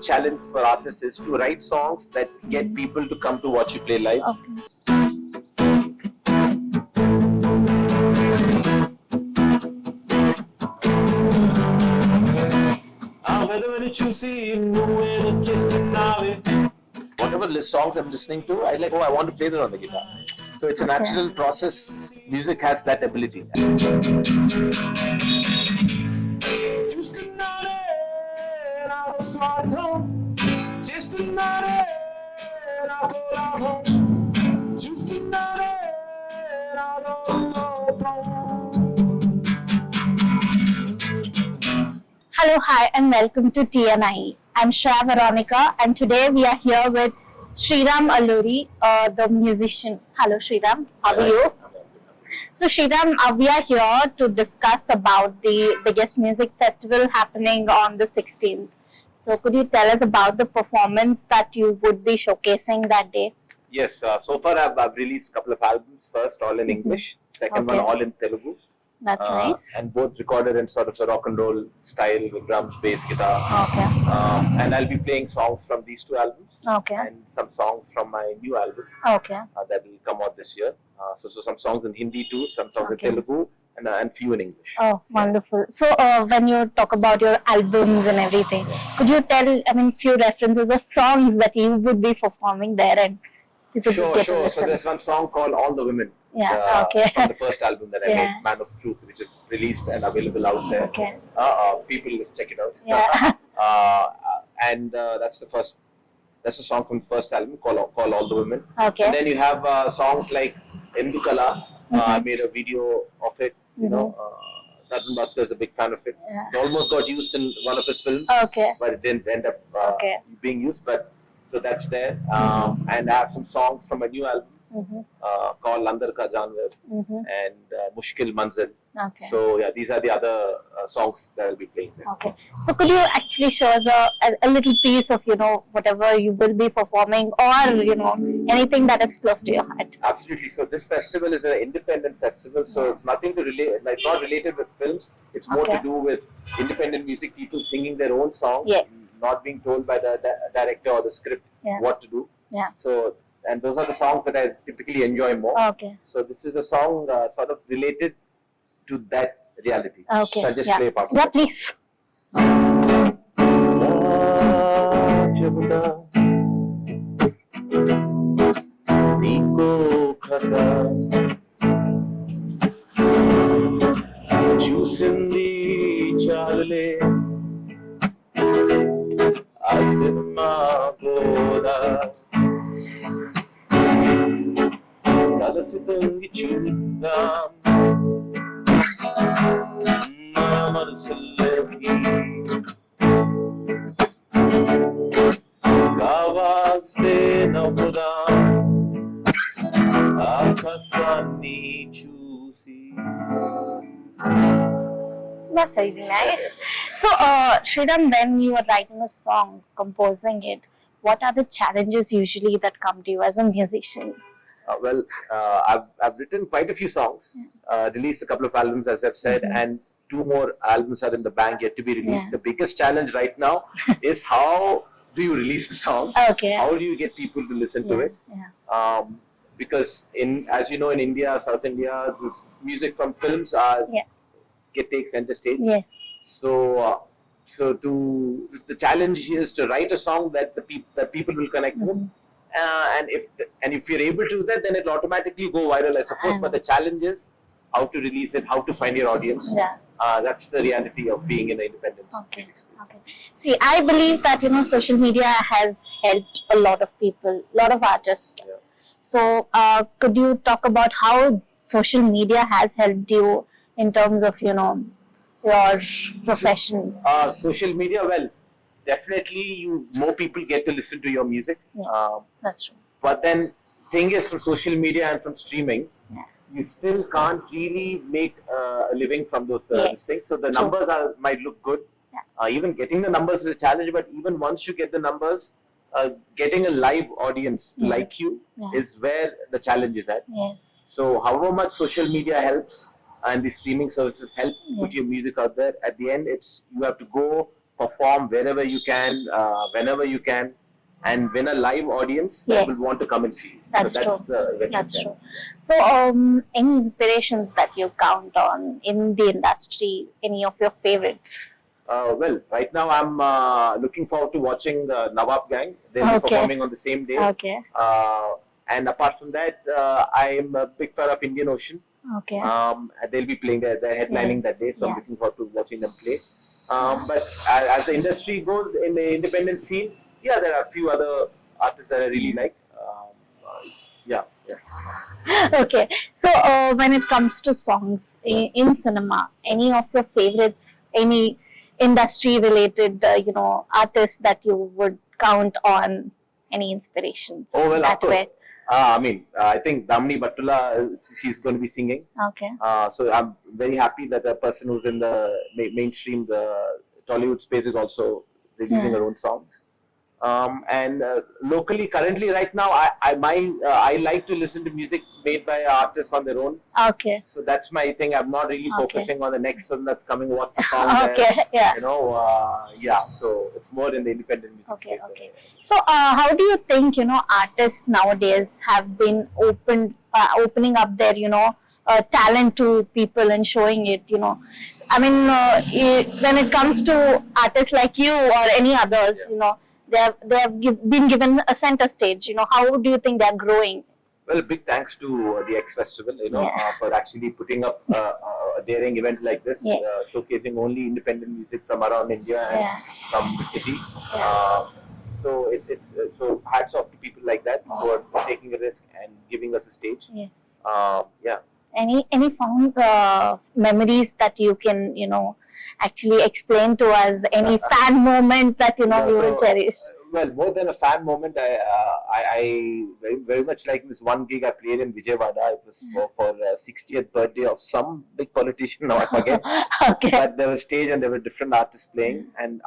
main challenge for artists is to write songs that get people to come to watch you play live. Whatever songs I'm listening to, I like, I want to play that on the guitar. So it's a natural process. Music has that ability. Hello, hi, and welcome to TNI. I'm Shriram Veronica, and today we are here with Shriram Alluri, the musician. Hello, Shriram. How are you? So, Shriram, we are here to discuss about the biggest music festival happening on the 16th. So, could you tell us about the performance that you would be showcasing that day? Yes, so far I've released a couple of albums. First, all in English. Second one, all in Telugu. That's nice. And both recorded in sort of a rock and roll style with drums, bass, guitar. And I'll be playing songs from these two albums. And some songs from my new album. That will come out this year. So some songs in Hindi too, some songs in Telugu, and few in English. Oh, wonderful. So when you talk about your albums and everything, could you tell, few references of songs that you would be performing there and people Sure. So there's one song called All the Women. From the first album that I made, Man of Truth, which is released and available out there. People just check it out. And that's a song from the first album called All the Women. And then you have songs like Endukala. I made a video of it. You know, Nathan Bhaskar is a big fan of it. It almost got used in one of his films, but it didn't end up being used. But so that's there. And I have some songs from a new album. Called Andar Ka Janwar and Mushkil Manzil. So these are the other songs that I'll be playing there. So could you actually show us a little piece of whatever you will be performing, or anything that is close to your heart? Absolutely. So this festival is an independent festival, so it's nothing to relate. It's not related with films. It's more to do with independent music people singing their own songs, not being told by the director or the script what to do. So. And those are the songs that I typically enjoy more. So this is a song sort of related to that reality. So I'll just play a part. Yeah, please. కలసితంగి చూద్దాం నా మనసులోకి కావాల్సే నవ్వుదాం ఆకాశాన్ని చూసి. That's really nice. So, Shriram, when you are writing a song, composing it, what are the challenges usually that come to you as a musician? I've written quite a few songs, released a couple of albums, as I've said, and 2 more albums are in the bank yet to be released. The biggest challenge right now is how do you release the song? How do you get people to listen to it? Because as you know, in India, South India, music from films take center stage. So the challenge is to write a song that people will connect with. And if you're able to do that, then it'll automatically go viral, I suppose. But the challenge is how to release it, how to find your audience. That's the reality of being in the independent music space. See, I believe that social media has helped a lot of people, a lot of artists. So, could you talk about how social media has helped you in terms of your profession? Social media, well, definitely more people get to listen to your music. That's true. But then thing is, from social media and from streaming, you still can't really make a living from those things. So the numbers might look good. Even getting the numbers is a challenge, but even once you get the numbers, getting a live audience to like you is where the challenge is at. So however much social media helps and the streaming services help put your music out there, at the end you have to go perform wherever you can, whenever you can, and win a live audience that will want to come and see you. That's so that's true. the eventual That's challenge. true. So, any inspirations that you count on in the industry? Any of your favorites? Well, right now I'm looking forward to watching the Nawab Gang. They'll be performing on the same day. Okay. And apart from that, I'm a big fan of Indian Ocean. Okay. They'll be playing, they're headlining that day, so I'm looking forward to watching them play. But as the industry goes in the independent scene, there are a few other artists that I really like. Yeah. Okay. So, when it comes to songs in cinema, any of your favorites, any industry-related, artists that you would count on, any inspirations? Oh, well, that of course. way? I think Damini Battula, she's going to be singing. Okay. So I'm very happy that a person who's in the mainstream, the Tollywood space, is also releasing her own songs. And locally, currently, right now, I like to listen to music made by artists on their own. Okay. So that's my thing. I'm not really focusing on the next one that's coming. What's the song? Okay. There, So it's more in the independent music space. Okay. So, how do you think artists nowadays have been opening up their talent to people and showing it? I mean, when it comes to artists like you or any others, they have been given a center stage. How do you think they are growing? Well, big thanks to the X Festival, for actually putting up a daring event like this, showcasing only independent music from around India and from the city. So so hats off to people like that who are taking a risk and giving us a stage. Yes. Any fond memories that you can actually explain to us? Any fan moment that you will cherish? Well, more than a fan moment, I very much like this one gig I played in Vijayawada. It was for 60th birthday of some big politician. Now I forget. Okay. But there was stage and there were different artists playing, and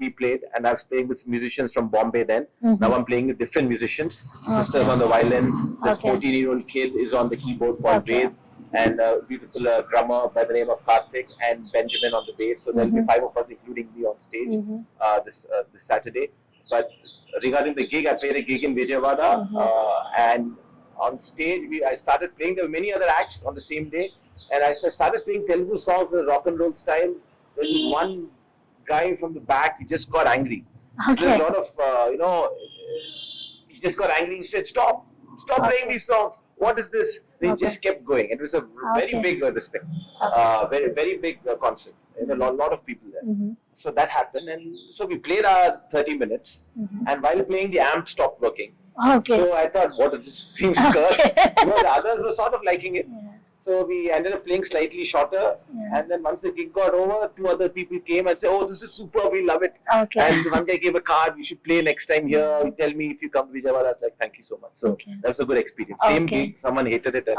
we played, and I was playing with musicians from Bombay then. Now I'm playing with different musicians. Sisters on the violin. This 14-year-old kid is on the keyboard called Ved. And a beautiful drummer by the name of Karthik and Benjamin on the bass. So there'll be 5 of us, including me, on stage this Saturday. But regarding the gig, I played a gig in Vijayawada, and on stage I started playing. There were many other acts on the same day, and I started playing Telugu songs in rock and roll style. There was one guy from the back, he just got angry. So there's a lot of, he just got angry. He said, "Stop playing these songs. What is this?" They just kept going. It was a very big this thing, very very big concert. And a lot of people there. So that happened, and so we played our 30 minutes. And while playing, the amp stopped working. Okay. So I thought, what is this? Seems cursed. The others were sort of liking it. So we ended up playing slightly shorter, and then once the gig got over, 2 other people came and said, "Oh, this is super, we love it." Okay. And one guy gave a card, "You should play next time here. Tell me if you come to Vijayawada." I was like, "Thank you so much." So that was a good experience. Same gig, someone hated it, and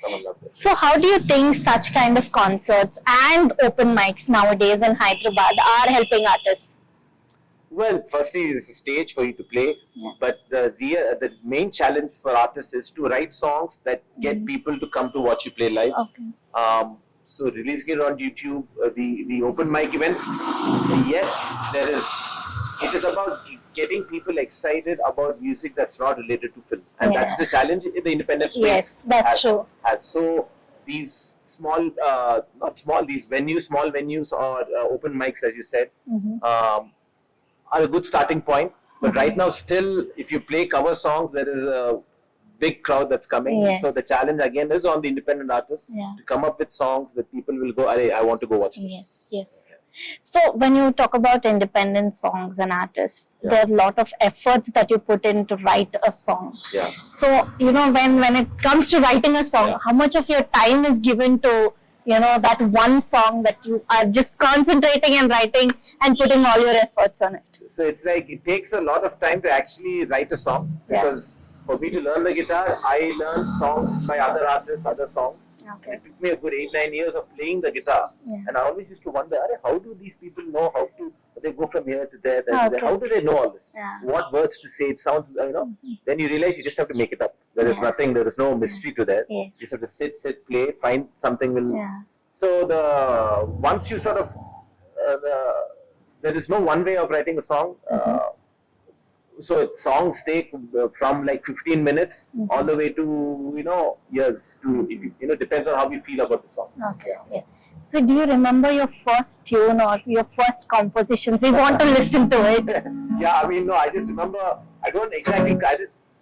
someone loved it. So how do you think such kind of concerts and open mics nowadays in Hyderabad are helping artists? Well, firstly, it's a stage for you to play, but the main challenge for artists is to write songs that get people to come to watch you play live. Okay. So releasing it on YouTube, the open mic events, yes, there is. It is about getting people excited about music that's not related to film, and that's the challenge in the independent space. Yes, that's true. So these small venues or open mics, as you said, are a good starting point. But right now, still, if you play cover songs, there is a big crowd that's coming. Yes. So the challenge again is on the independent artist to come up with songs that people will go, "I want to go watch this." Yes. So when you talk about independent songs and artists, there are a lot of efforts that you put in to write a song. Yeah. So when it comes to writing a song, how much of your time is given to that one song that you are just concentrating and writing and putting all your efforts on it? So it's like it takes a lot of time to actually write a song, because for me to learn the guitar, I learned songs by other artists, other songs. Okay. It took me a good 8-9 years of playing the guitar, and I always used to wonder, how do these people know how to? They go from here to there. How do they know all this? What words to say? It sounds, Then you realize you just have to make it up. There is nothing. There is no mystery to that. Yes. You just have to sit, play, find something. So once you sort of there is no one way of writing a song. So songs take from like 15 minutes all the way to years. To if depends on how you feel about the song. Okay. Yeah. So do you remember your first tune or your first compositions? We want to listen to it. Yeah, I mean, no, I just remember. I don't exactly.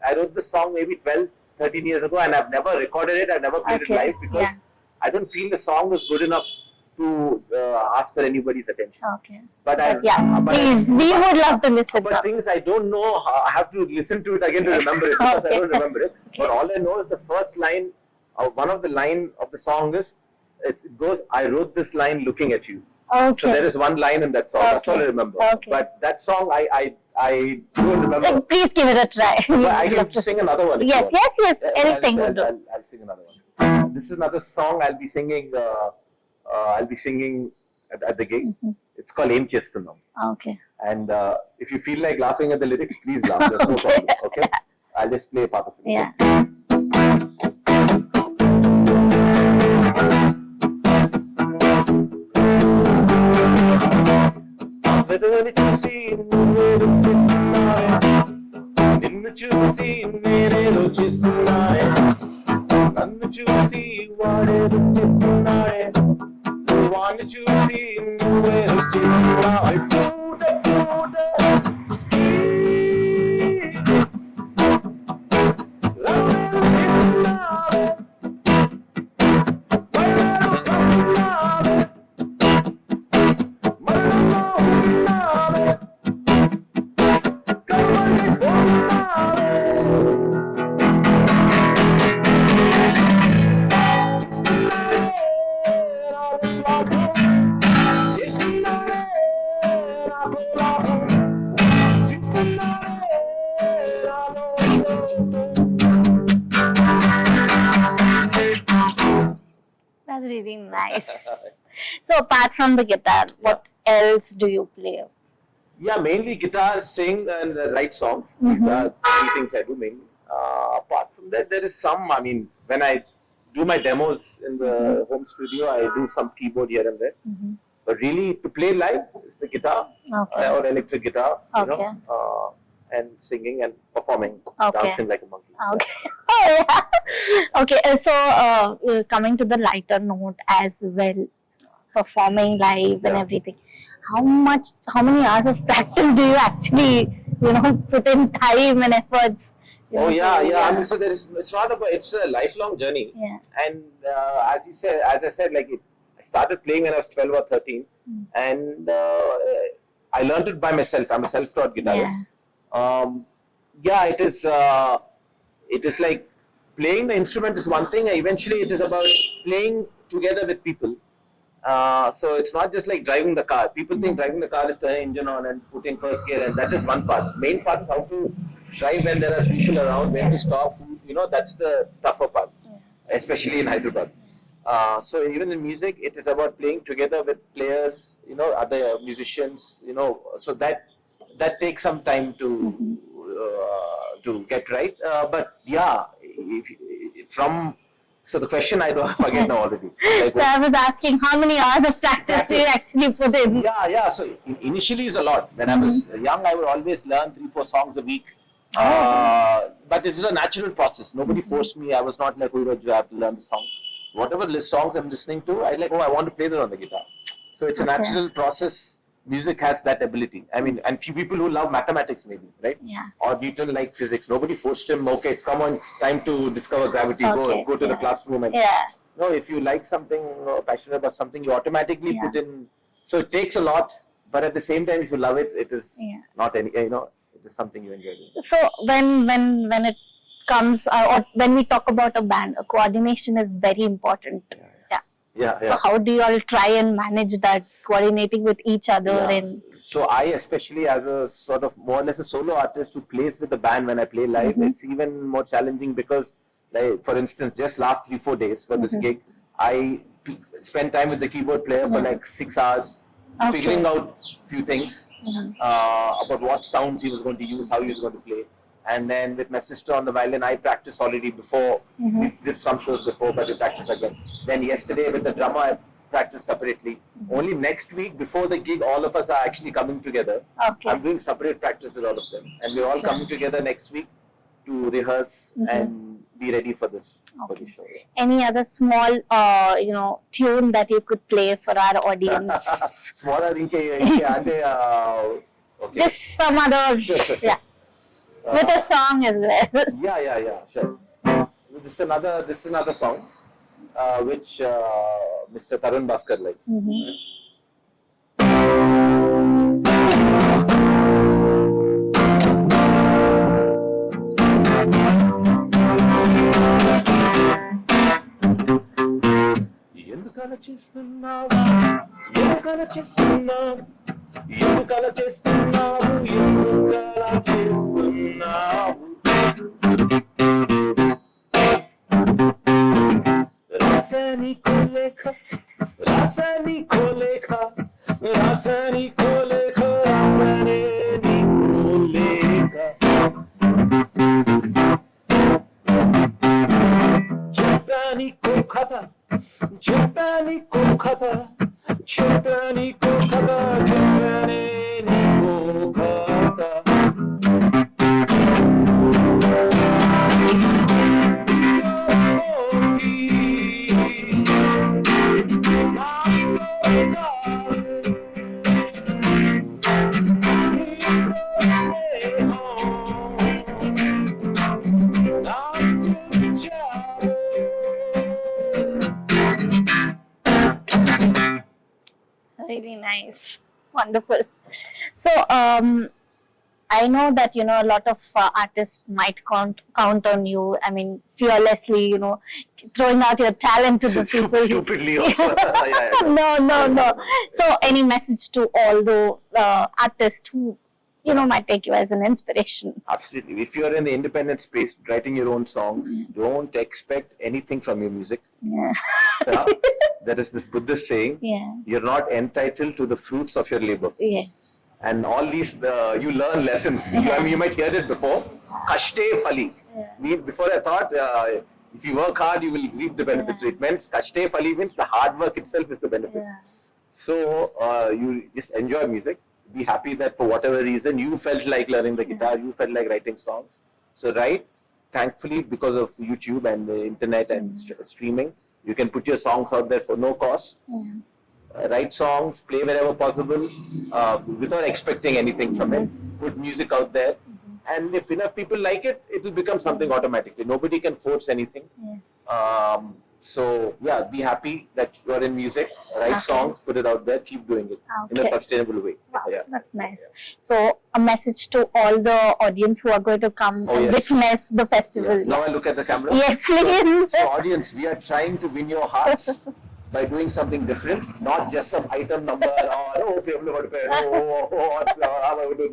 I wrote this song maybe 12, 13 years ago, and I've never recorded it. I've never played it live because I don't feel the song was good enough to ask for anybody's attention. Okay. But please, we would love to listen. But things I don't know, I have to listen to it again to remember it because I don't remember it. But all I know is the first line, one of the line of the song is, it goes, I wrote this line looking at you. Okay. So there is one line in that song. That's all I remember. Okay. But that song, I don't remember. Please give it a try. But I can sing another one. Yes. Anything will do. I'll sing another one. This is another song I'll be singing. I'll be singing at the gig. It's called Aim Chestunam. Okay. And if you feel like laughing at the lyrics, please laugh. There's no problem. Okay. I'll just play a part of it. Yeah. నిన్ను చూసి నేనేదో చేస్తున్నానే నన్ను చూసి వాడేదో చేస్తున్నాడే వాణ్ణి చూసి నువ్వేదో చేస్తున్నావే That's really nice. So apart from the guitar, what else do you play? Yeah, mainly guitar, sing, and write songs. These are three things I do mainly. Apart from that, there is some. I mean, when I do my demos in the home studio, I do some keyboard here and there. But really, to play live, it's the guitar or electric guitar, and singing and performing, dancing like a monkey. Okay. So coming to the lighter note as well, performing live and everything. How many hours of practice do you actually, put in time and efforts? I mean, so it's a lifelong journey. Yeah. And as I said, like I started playing when I was 12 or 13, and I learned it by myself. I'm a self-taught guitarist. It is like playing the instrument is one thing. Eventually, it is about playing together with people. So it's not just like driving the car. People think driving the car is turning engine on and putting first gear, and that's just one part. Main part is how to drive when there are people around, when to stop. That's the tougher part, especially in Hyderabad. So even in music, it is about playing together with players, other musicians, so that takes some time to get right. But yeah, so the question I don't forget now already. So I was asking, how many hours of practice do you actually put in? Yeah. So initially is a lot. When I was young, I would always learn 3-4 songs a week. But it's a natural process. Nobody forced me. I was not like, you have to learn the song. Whatever songs I'm listening to, I want to play that on the guitar. So it's a natural process. Music has that ability. I mean, and few people who love mathematics maybe, right? Yeah. Or Newton like physics. Nobody forced him, okay, come on, time to discover gravity, go to the classroom. And no, if you like something or passionate about something, you automatically put in. So it takes a lot, but at the same time, if you love it, it is not any, it is something you enjoy doing. So when it comes, or when we talk about a band, coordination is very important. Yeah. So how do you all try and manage that, coordinating with each other? And so I, especially as a sort of more or less a solo artist who plays with the band when I play live, it's even more challenging because, like, for instance, just last 3-4 days for this gig, I spent time with the keyboard player for like 6 hours, figuring out a few things about what sounds he was going to use, how he was going to play. And then with my sister on the violin, I practiced already before. We did some shows before, but we practiced again. Then yesterday with the drummer, I practice separately. Only next week before the gig, all of us are actually coming together. Okay. I'm doing separate practice with all of them, and we're all coming together next week to rehearse and be ready for this for the show. Any other small, tune that you could play for our audience? Smaller okay. Just some other, yeah, with a song as well. Yeah, sure. This is another song, which Mr. Tarun Bhaskar liked. ఎందుకలా చేస్తున్నావు ఎందుకలా చేస్తున్నావు ఎందుకలా చేస్తున్నావు ఎందుకలా చేస్తున్నావు రాసానికో లేఖ రాసానికో లేఖ రాసానికో లేఖ రాసనే నీకో లేఖ చెప్పానికో కథ చెప్పానికో కథ చెప్పానికో కథ చెప్పానే నీకో కథ Really nice, wonderful. So I know that a lot of artists might count on you. I mean, fearlessly, throwing out your talent to the people. Stupidly also. No. So any message to all the artists who might take you as an inspiration? Absolutely. If you are in the independent space, writing your own songs, don't expect anything from your music. Yeah. That is this Buddhist saying. Yeah. You're not entitled to the fruits of your labor. Yes. And all these, you learn lessons. I mean, you might hear it before. Kashte fali. Before I thought, if you work hard, you will reap the benefits. So it means Kashte fali means the hard work itself is the benefit. Yeah. So you just enjoy music. Be happy that for whatever reason you felt like learning the guitar, you felt like writing songs. So write. Thankfully, because of YouTube and the internet and streaming, you can put your songs out there for no cost. Write songs, play wherever possible, without expecting anything from it. Put music out there, and if enough people like it, it will become something automatically. Nobody can force anything. So yeah, be happy that you are in music. Write songs, put it out there, keep doing it in a sustainable way. Wow, that's nice. So a message to all the audience who are going to come and witness the festival. Now I look at the camera. Yes, please. So audience, we are trying to win your hearts by doing something different, not just some item number or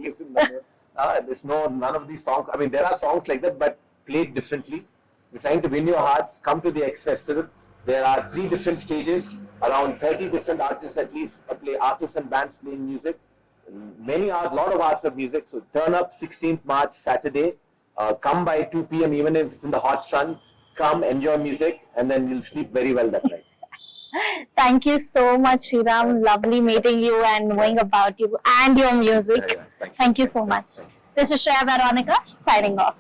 listen. There's none of these songs. I mean, there are songs like that, but played differently. We're trying to win your hearts. Come to the X Festival. There are 3 different stages, around 30 different artists at least, artists and bands playing music. Lot of arts of music. So turn up 16th March, Saturday. Come by 2 p.m. even if it's in the hot sun. Come, enjoy music, and then you'll sleep very well that night. Thank you so much, Shriram. Lovely meeting you and knowing about you and your music. Thank you. Thank you so much. This is Shreya Veronica signing off.